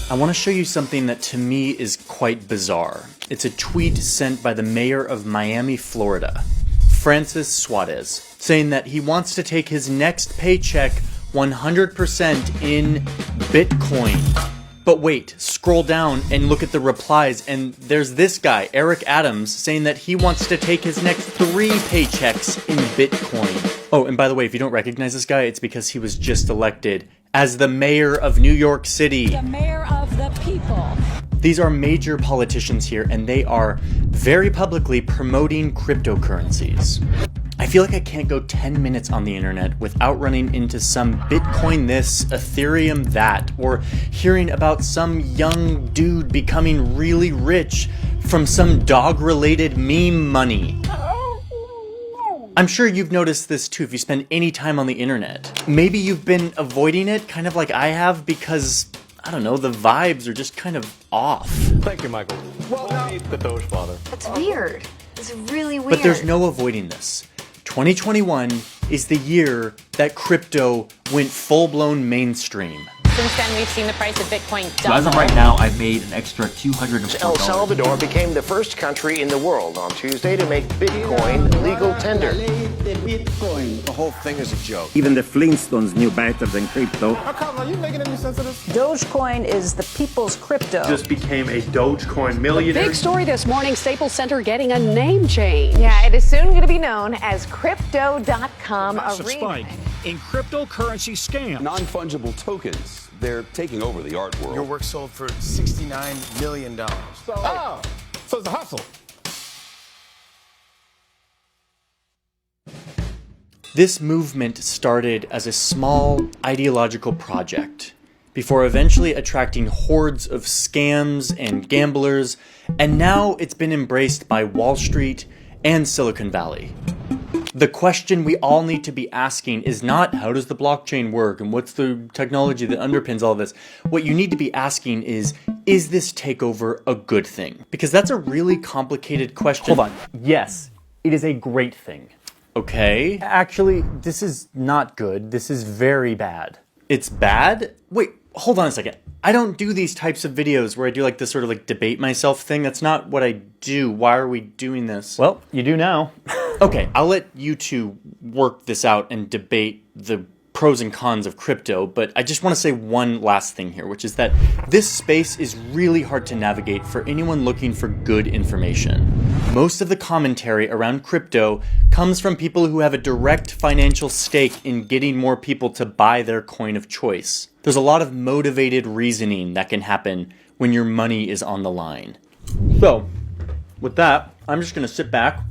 I want to show you something that to me is quite bizarre. It's a tweet sent by the mayor of Miami, Florida, Francis Suarez, saying that he wants to take his next paycheck 100% in Bitcoin. But wait, scroll down and look at the replies, and there's this guy, Eric Adams, saying that he wants to take his next 3 paychecks in Bitcoin. Oh, and by the way, if you don't recognize this guy, it's because he was just elected as the mayor of New York City. The mayor of the people. These are major politicians here, and they are very publicly promoting cryptocurrencies. I feel like I can't go 10 minutes on the internet without running into some Bitcoin this, Ethereum that, or hearing about some young dude becoming really rich from some dog-related meme money. I'm sure you've noticed this too if you spend any time on the internet. Maybe you've been avoiding it, kind of like I have, because, I don't know, the vibes are just kind of off. Thank you, Michael. Well, the Doge father. That's weird. It's really weird. But there's no avoiding this. 2021 is the year that crypto went full-blown mainstream. Since then, we've seen the price of Bitcoin double. So as of right now, I've made an extra $204. El Salvador became the first country in the world on Tuesday to make Bitcoin legal tender. The whole thing is a joke. Even the Flintstones knew better than crypto. Are you making any sense of this? Dogecoin is the people's crypto. Just became a Dogecoin millionaire. Big story this morning, Staples Center getting a name change. Yeah, it is soon going to be known as Crypto.com Massive spike in cryptocurrency scams. Non-fungible tokens. They're taking over the art world. Your work sold for $69 million. So it's a hustle. This movement started as a small ideological project before eventually attracting hordes of scams and gamblers, and now it's been embraced by Wall Street and Silicon Valley. The question we all need to be asking is not how does the blockchain work and what's the technology that underpins all this. What you need to be asking is this takeover a good thing? Because that's a really complicated question. Hold on. Yes, it is a great thing. Okay. Actually, this is not good. This is very bad. It's bad? Wait, hold on a second. I don't do these types of videos where I do like this sort of like debate myself thing. That's not what I do. Why are we doing this? Well, you do now. Okay, I'll let you two work this out and debate the pros and cons of crypto, but I just want to say one last thing here, which is that this space is really hard to navigate for anyone looking for good information. Most of the commentary around crypto comes from people who have a direct financial stake in getting more people to buy their coin of choice. There's a lot of motivated reasoning that can happen when your money is on the line. So, with that, I'm just going to sit back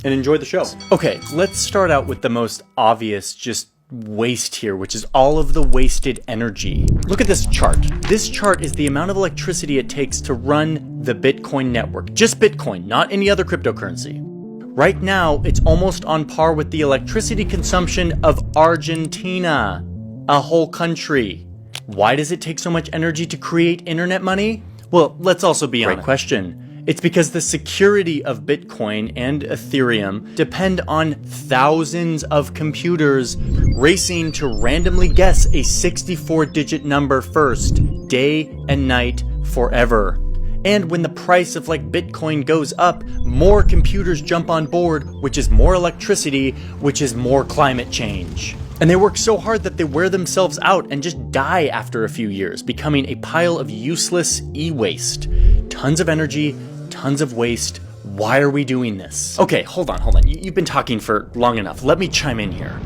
and enjoy the show. Okay, let's start out with the most obvious just waste here, which is all of the wasted energy. Look at this chart. This chart is the amount of electricity it takes to run the Bitcoin network. Just Bitcoin, not any other cryptocurrency. Right now, it's almost on par with the electricity consumption of Argentina, a whole country. Why does it take so much energy to create internet money? Well, let's also be honest. Great question. It's because the security of Bitcoin and Ethereum depend on thousands of computers racing to randomly guess a 64-digit number first, day and night, forever. And when the price of like Bitcoin goes up, more computers jump on board, which is more electricity, which is more climate change. And they work so hard that they wear themselves out and just die after a few years, becoming a pile of useless e-waste. Tons of energy, tons of waste. Why are we doing this? Okay, hold on. You've been talking for long enough. Let me chime in here.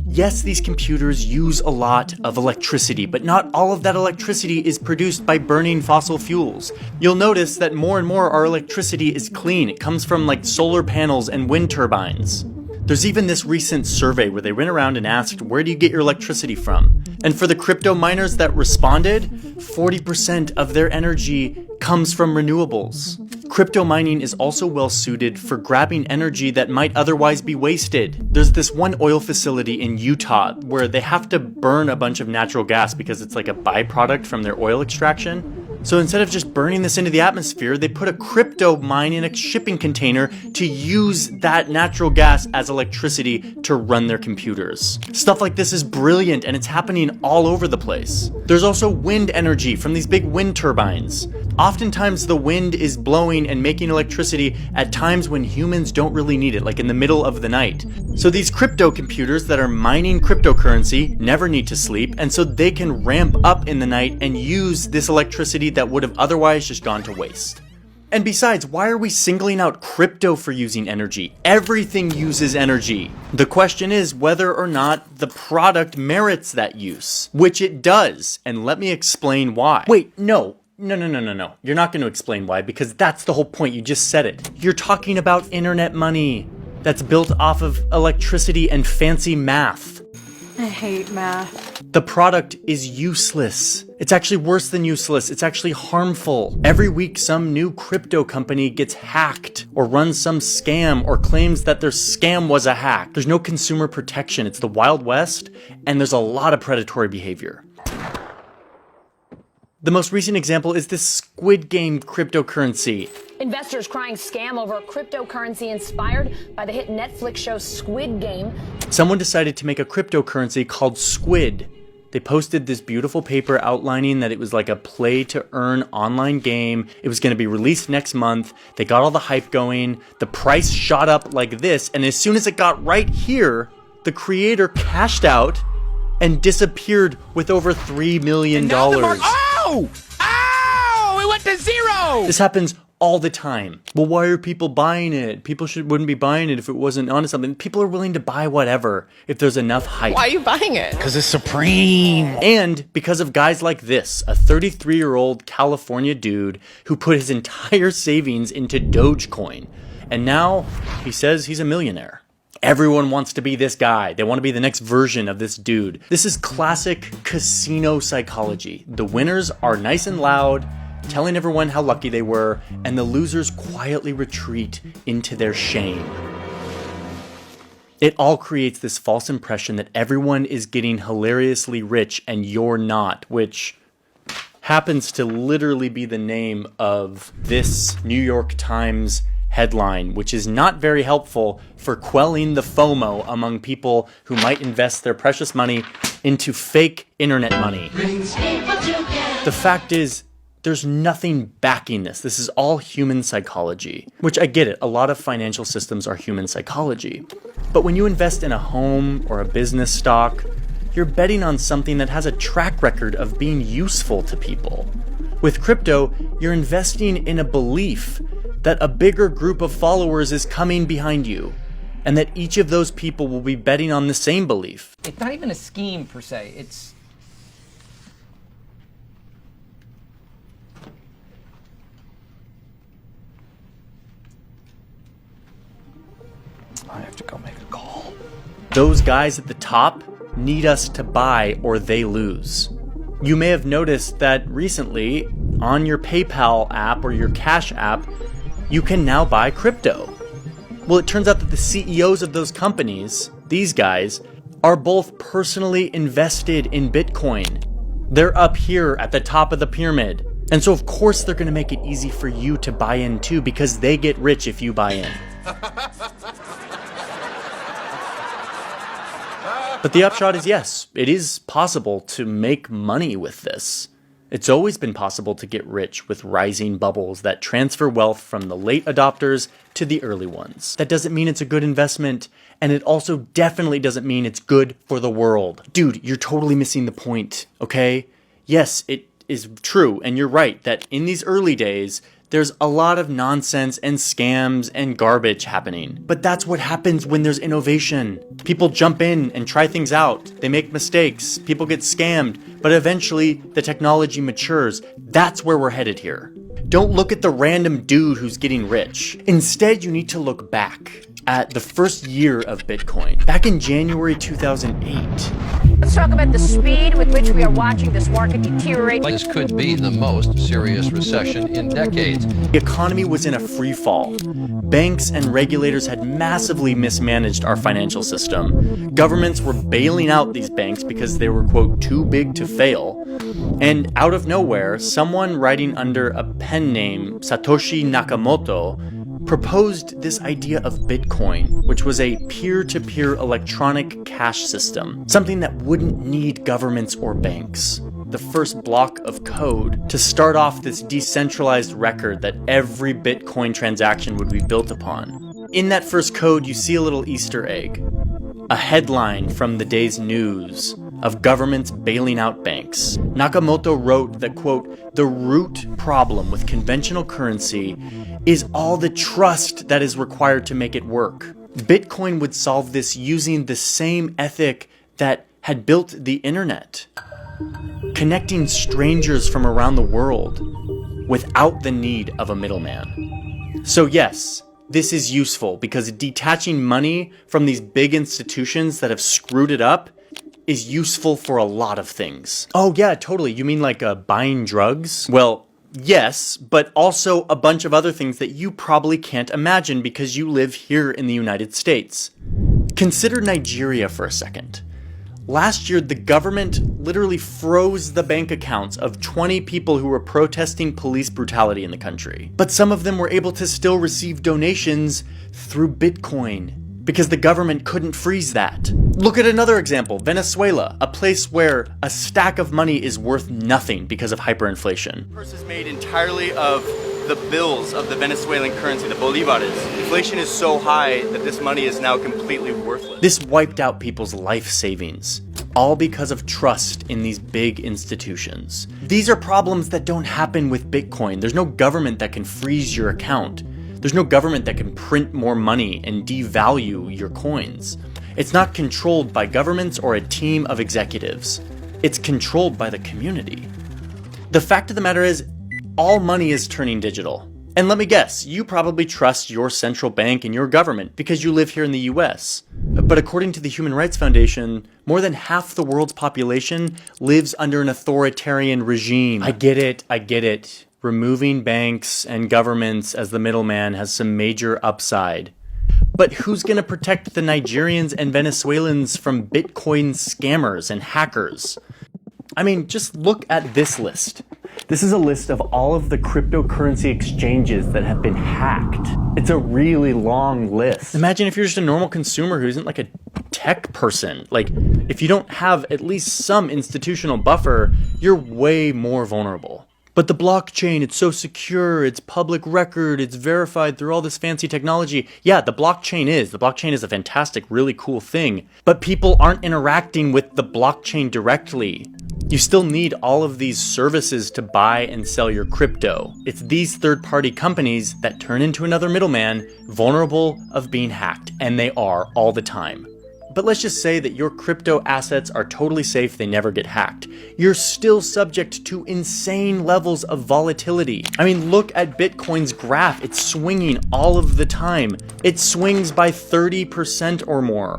Yes, these computers use a lot of electricity, but not all of that electricity is produced by burning fossil fuels. You'll notice that more and more our electricity is clean. It comes from like solar panels and wind turbines. There's even this recent survey where they went around and asked, where do you get your electricity from? And for the crypto miners that responded, 40% of their energy comes from renewables. Crypto mining is also well suited for grabbing energy that might otherwise be wasted. There's this one oil facility in Utah where they have to burn a bunch of natural gas because it's like a byproduct from their oil extraction. So instead of just burning this into the atmosphere, they put a crypto mine in a shipping container to use that natural gas as electricity to run their computers. Stuff like this is brilliant, and it's happening all over the place. There's also wind energy from these big wind turbines. Oftentimes the wind is blowing and making electricity at times when humans don't really need it, like in the middle of the night. So these crypto computers that are mining cryptocurrency never need to sleep, and so they can ramp up in the night and use this electricity that would have otherwise just gone to waste. And besides, why are we singling out crypto for using energy? Everything uses energy. The question is whether or not the product merits that use, which it does, and let me explain why. Wait, no. You're not going to explain why, because that's the whole point. You just said it. You're talking about internet money that's built off of electricity and fancy math. I hate math. The product is useless. It's actually worse than useless. It's actually harmful. Every week, some new crypto company gets hacked or runs some scam or claims that their scam was a hack. There's no consumer protection. It's the Wild West, and there's a lot of predatory behavior. The most recent example is this Squid Game cryptocurrency. Investors crying scam over cryptocurrency inspired by the hit Netflix show Squid Game. Someone decided to make a cryptocurrency called Squid. They posted this beautiful paper outlining that it was like a play-to-earn online game. It was going to be released next month. They got all the hype going. The price shot up like this, and as soon as it got right here, the creator cashed out and disappeared with over $3 million. Oh! It went to zero! This happens all the time. Well, why are people buying it? People wouldn't be buying it if it wasn't onto something. People are willing to buy whatever if there's enough hype. Why are you buying it? Because it's supreme. And because of guys like this, a 33-year-old California dude who put his entire savings into Dogecoin. And now he says he's a millionaire. Everyone wants to be this guy. They want to be the next version of this dude. This is classic casino psychology. The winners are nice and loud, telling everyone how lucky they were, and the losers quietly retreat into their shame. It all creates this false impression that everyone is getting hilariously rich and you're not, which happens to literally be the name of this New York Times headline, which is not very helpful for quelling the FOMO among people who might invest their precious money into fake internet money. The fact is, there's nothing backing this. This is all human psychology, which I get it. A lot of financial systems are human psychology. But when you invest in a home or a business stock, you're betting on something that has a track record of being useful to people. With crypto, you're investing in a belief that a bigger group of followers is coming behind you, and that each of those people will be betting on the same belief. It's not even a scheme per se, it's... I have to go make a call. Those guys at the top need us to buy or they lose. You may have noticed that recently, on your PayPal app or your Cash app, you can now buy crypto. Well, it turns out that the CEOs of those companies, these guys, are both personally invested in Bitcoin. They're up here at the top of the pyramid. And so of course they're going to make it easy for you to buy in too, because they get rich if you buy in. But the upshot is yes, it is possible to make money with this. It's always been possible to get rich with rising bubbles that transfer wealth from the late adopters to the early ones. That doesn't mean it's a good investment, and it also definitely doesn't mean it's good for the world. Dude, you're totally missing the point, okay? Yes, it is true, and you're right, that in these early days, there's a lot of nonsense and scams and garbage happening. But that's what happens when there's innovation. People jump in and try things out. They make mistakes. People get scammed. But eventually, the technology matures. That's where we're headed here. Don't look at the random dude who's getting rich. Instead, you need to look back at the first year of Bitcoin. Back in January 2008, Let's talk about the speed with which we are watching this market deteriorate. This could be the most serious recession in decades. The economy was in a free fall. Banks and regulators had massively mismanaged our financial system. Governments were bailing out these banks because they were, quote, too big to fail. And out of nowhere, someone writing under a pen name, Satoshi Nakamoto, proposed this idea of Bitcoin, which was a peer-to-peer electronic cash system, something that wouldn't need governments or banks. The first block of code to start off this decentralized record that every Bitcoin transaction would be built upon. In that first code, you see a little Easter egg, a headline from the day's news of governments bailing out banks. Nakamoto wrote that, quote, the root problem with conventional currency is all the trust that is required to make it work. Bitcoin would solve this using the same ethic that had built the internet, connecting strangers from around the world without the need of a middleman. So yes, this is useful because detaching money from these big institutions that have screwed it up is useful for a lot of things. Oh yeah, totally. You mean like buying drugs? Well, yes, but also a bunch of other things that you probably can't imagine because you live here in the United States. Consider Nigeria for a second. Last year, the government literally froze the bank accounts of 20 people who were protesting police brutality in the country. But some of them were able to still receive donations through Bitcoin because the government couldn't freeze that. Look at another example, Venezuela, a place where a stack of money is worth nothing because of hyperinflation. The purse is made entirely of the bills of the Venezuelan currency, the bolivares. Inflation is so high that this money is now completely worthless. This wiped out people's life savings, all because of trust in these big institutions. These are problems that don't happen with Bitcoin. There's no government that can freeze your account. There's no government that can print more money and devalue your coins. It's not controlled by governments or a team of executives. It's controlled by the community. The fact of the matter is, all money is turning digital. And let me guess, you probably trust your central bank and your government because you live here in the US. But according to the Human Rights Foundation, more than half the world's population lives under an authoritarian regime. I get it. Removing banks and governments as the middleman has some major upside. But who's going to protect the Nigerians and Venezuelans from Bitcoin scammers and hackers? I mean, just look at this list. This is a list of all of the cryptocurrency exchanges that have been hacked. It's a really long list. Imagine if you're just a normal consumer who isn't like a tech person. Like, if you don't have at least some institutional buffer, you're way more vulnerable. But the blockchain, it's so secure, it's public record, it's verified through all this fancy technology. Yeah, the blockchain is a fantastic, really cool thing. But people aren't interacting with the blockchain directly. You still need all of these services to buy and sell your crypto. It's these third-party companies that turn into another middleman vulnerable of being hacked, and they are all the time. But let's just say that your crypto assets are totally safe, they never get hacked. You're still subject to insane levels of volatility. I mean, look at Bitcoin's graph. It's swinging all of the time. It swings by 30% or more,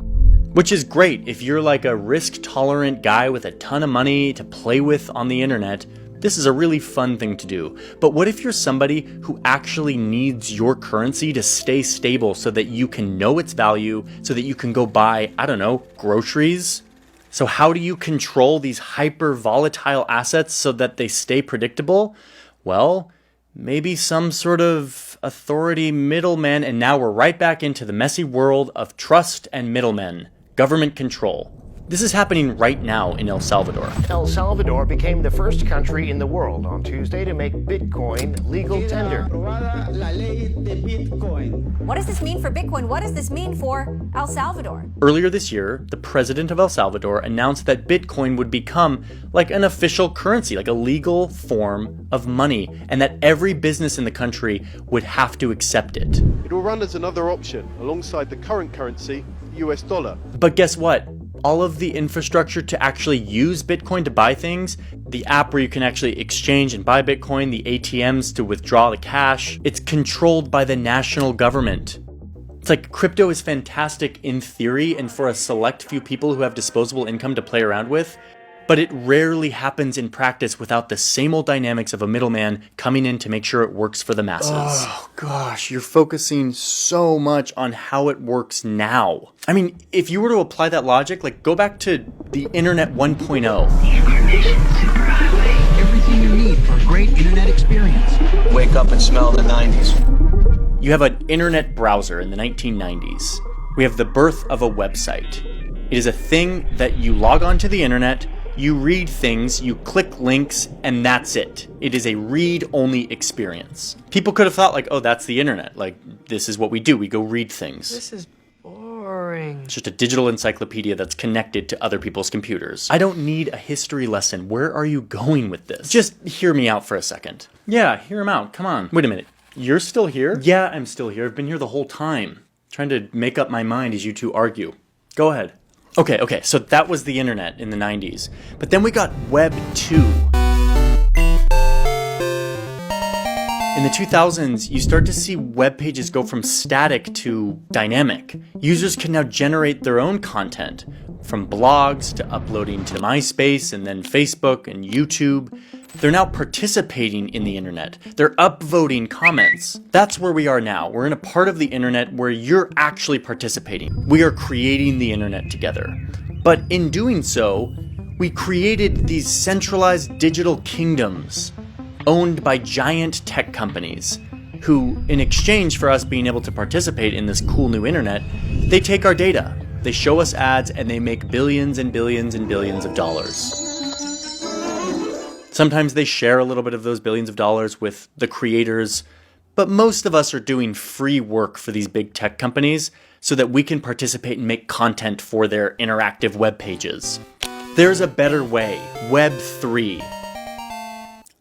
which is great if you're like a risk-tolerant guy with a ton of money to play with on the internet. This is a really fun thing to do. But what if you're somebody who actually needs your currency to stay stable so that you can know its value, so that you can go buy, I don't know, groceries? So how do you control these hyper volatile assets so that they stay predictable? Well, maybe some sort of authority middleman, and now we're right back into the messy world of trust and middlemen, government control. This is happening right now in El Salvador. El Salvador became the first country in the world on Tuesday to make Bitcoin legal tender. What does this mean for Bitcoin? What does this mean for El Salvador? Earlier this year, the president of El Salvador announced that Bitcoin would become like an official currency, like a legal form of money, and that every business in the country would have to accept it. It will run as another option alongside the current currency, the US dollar. But guess what? All of the infrastructure to actually use Bitcoin to buy things, the app where you can actually exchange and buy Bitcoin, the ATMs to withdraw the cash, it's controlled by the national government. It's like crypto is fantastic in theory and for a select few people who have disposable income to play around with, but it rarely happens in practice without the same old dynamics of a middleman coming in to make sure it works for the masses. Oh gosh, you're focusing so much on how it works now. I mean, if you were to apply that logic, like go back to the internet 1.0. The information superhighway. Everything you need for a great internet experience. Wake up and smell the 90s. You have an internet browser in the 1990s. We have the birth of a website. It is a thing that you log onto the internet, you read things, you click links, and that's it. It is a read-only experience. People could have thought like, oh, that's the internet. Like, this is what we do. We go read things. This is boring. It's just a digital encyclopedia that's connected to other people's computers. I don't need a history lesson. Where are you going with this? Just hear me out for a second. Yeah, hear him out. Come on. Wait a minute. You're still here? Yeah, I'm still here. I've been here the whole time. Trying to make up my mind as you two argue. Go ahead. Okay, so that was the internet in the 90s. But then we got Web 2. In the 2000s, you start to see web pages go from static to dynamic. Users can now generate their own content, from blogs to uploading to MySpace and then Facebook and YouTube. They're now participating in the internet. They're upvoting comments. That's where we are now. We're in a part of the internet where you're actually participating. We are creating the internet together. But in doing so, we created these centralized digital kingdoms owned by giant tech companies who, in exchange for us being able to participate in this cool new internet, they take our data. They show us ads and they make billions and billions and billions of dollars. Sometimes they share a little bit of those billions of dollars with the creators, but most of us are doing free work for these big tech companies so that we can participate and make content for their interactive web pages. There's a better way, Web 3.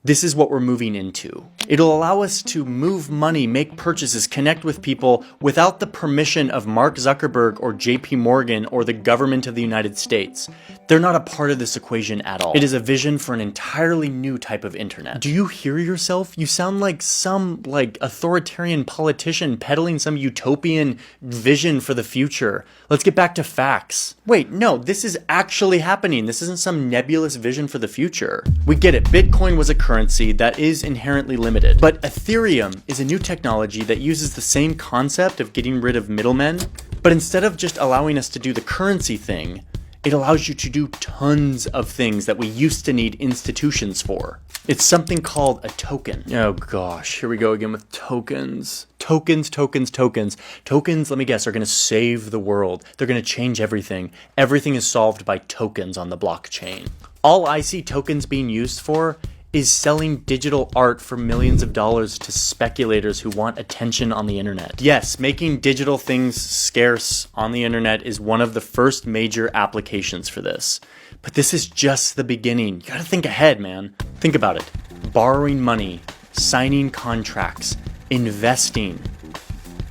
This is what we're moving into. It'll allow us to move money, make purchases, connect with people without the permission of Mark Zuckerberg or JP Morgan or the government of the United States. They're not a part of this equation at all. It is a vision for an entirely new type of internet. Do you hear yourself? You sound like some authoritarian politician peddling some utopian vision for the future. Let's get back to facts. Wait, no, this is actually happening. This isn't some nebulous vision for the future. We get it. Bitcoin was a currency that is inherently limited. But Ethereum is a new technology that uses the same concept of getting rid of middlemen, but instead of just allowing us to do the currency thing, it allows you to do tons of things that we used to need institutions for. It's something called a token. Oh gosh, here we go again with tokens. Tokens, let me guess, are gonna save the world. They're gonna change everything. Everything is solved by tokens on the blockchain. All I see tokens being used for is selling digital art for millions of dollars to speculators who want attention on the internet. Yes, making digital things scarce on the internet is one of the first major applications for this. But this is just the beginning. You gotta think ahead, man. Think about it. Borrowing money, signing contracts, investing.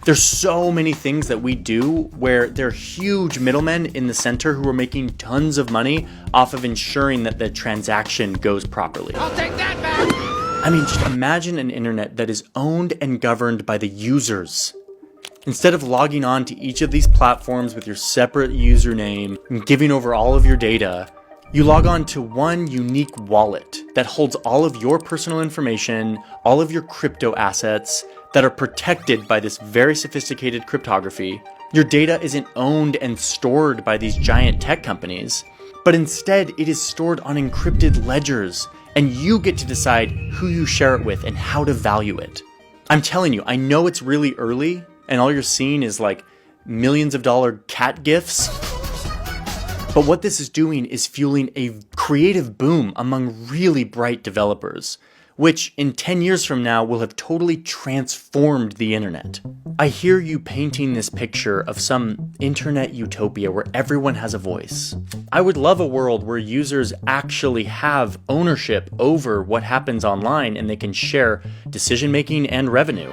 There's so many things that we do where there are huge middlemen in the center who are making tons of money off of ensuring that the transaction goes properly. I'll take that back! I mean, just imagine an internet that is owned and governed by the users. Instead of logging on to each of these platforms with your separate username and giving over all of your data, you log on to one unique wallet that holds all of your personal information, all of your crypto assets that are protected by this very sophisticated cryptography. Your data isn't owned and stored by these giant tech companies, but instead it is stored on encrypted ledgers, and you get to decide who you share it with and how to value it. I'm telling you, I know it's really early, and all you're seeing is like millions of dollar cat gifts, but what this is doing is fueling a creative boom among really bright developers, which in 10 years from now will have totally transformed the internet. I hear you painting this picture of some internet utopia where everyone has a voice. I would love a world where users actually have ownership over what happens online and they can share decision-making and revenue.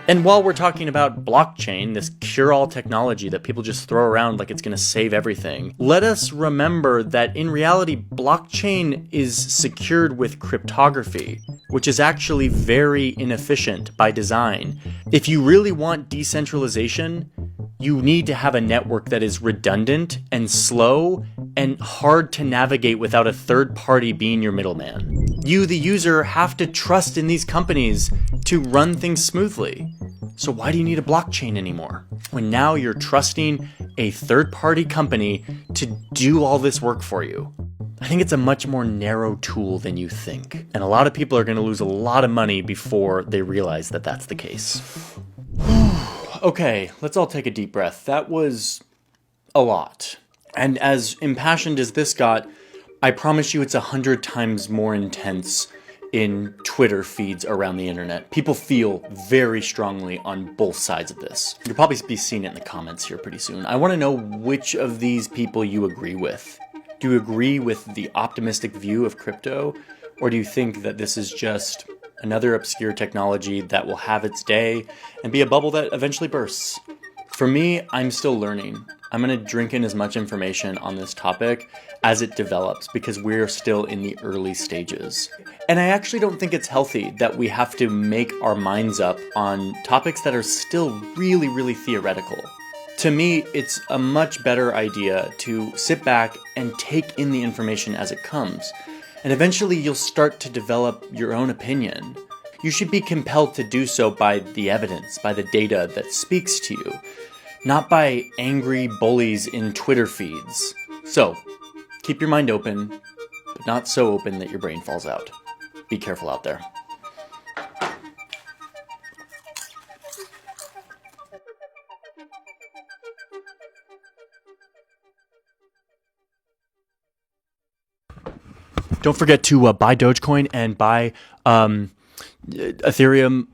And while we're talking about blockchain, this cure-all technology that people just throw around like it's going to save everything, let us remember that in reality, blockchain is secured with cryptography, which is actually very inefficient by design. If you really want decentralization, you need to have a network that is redundant and slow and hard to navigate without a third party being your middleman. You, the user, have to trust in these companies to run things smoothly. So why do you need a blockchain anymore? When now you're trusting a third party company to do all this work for you. I think it's a much more narrow tool than you think. And a lot of people are going to lose a lot of money before they realize that that's the case. Okay, let's all take a deep breath. That was a lot. And as impassioned as this got, I promise you it's 100 times more intense in Twitter feeds around the internet. People feel very strongly on both sides of this. You'll probably be seeing it in the comments here pretty soon. I want to know which of these people you agree with. Do you agree with the optimistic view of crypto? Or do you think that this is just another obscure technology that will have its day and be a bubble that eventually bursts? For me, I'm still learning. I'm going to drink in as much information on this topic as it develops because we're still in the early stages. And I actually don't think it's healthy that we have to make our minds up on topics that are still really, really theoretical. To me, it's a much better idea to sit back and take in the information as it comes. And eventually you'll start to develop your own opinion. You should be compelled to do so by the evidence, by the data that speaks to you, not by angry bullies in Twitter feeds. So, keep your mind open, but not so open that your brain falls out. Be careful out there. Don't forget to buy Dogecoin and buy Ethereum.